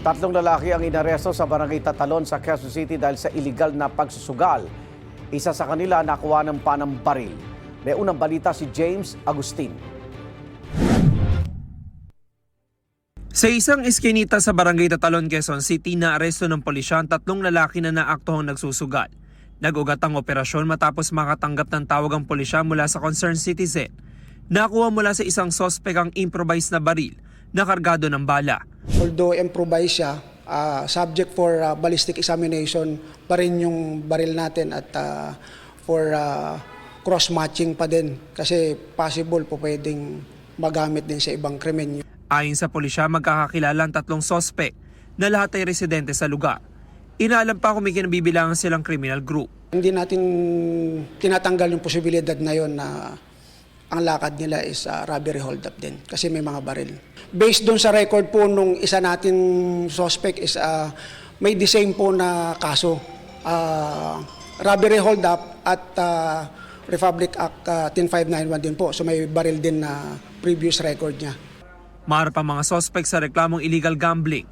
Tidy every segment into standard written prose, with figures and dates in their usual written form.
Tatlong lalaki ang inaresto sa Barangay Tatalon sa Quezon City dahil sa iligal na pagsusugal. Isa sa kanila nakuha ng panang baril. May unang balita si James Agustin. Sa isang eskinita sa Barangay Tatalon, Quezon City, naaresto ng pulisya ang tatlong lalaki na naaktuhang nagsusugal. Nag-ugat ang operasyon matapos makatanggap ng tawag ang pulisya mula sa concerned citizen. Nakuha mula sa isang sospek ang improvised na baril na kargado ng bala. Although improvised siya, subject for ballistic examination pa rin yung baril natin at for cross-matching pa din kasi possible po pwedeng magamit din sa ibang krimen. Ayon sa pulisya, magkakakilala ang tatlong sospek na lahat ay residente sa lugar. Inaalam pa kung may kinabibilangan silang criminal group. Hindi natin tinatanggal yung posibilidad na yon na ang lakad nila is robbery hold-up din kasi may mga baril. Based doon sa record po nung isa natin suspect is may the same po na kaso. Robbery hold-up at Republic Act 10591 din po. So may baril din na previous record niya. Maharap ang mga suspect sa reklamong illegal gambling.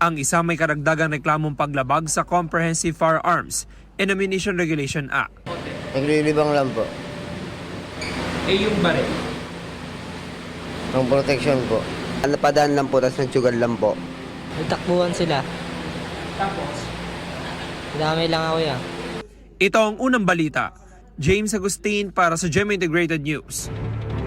Ang isa may karagdagang reklamong paglabag sa Comprehensive Firearms and Ammunition Regulation Act. Naglilibang lang po. Yung baril? Ang protection po. Napadaan lang po, tapos nagsugal lang po. Nagtakbuhan sila. Tapos? Damay lang ako yan. Ito ang unang balita. James Agustin para sa GEM Integrated News.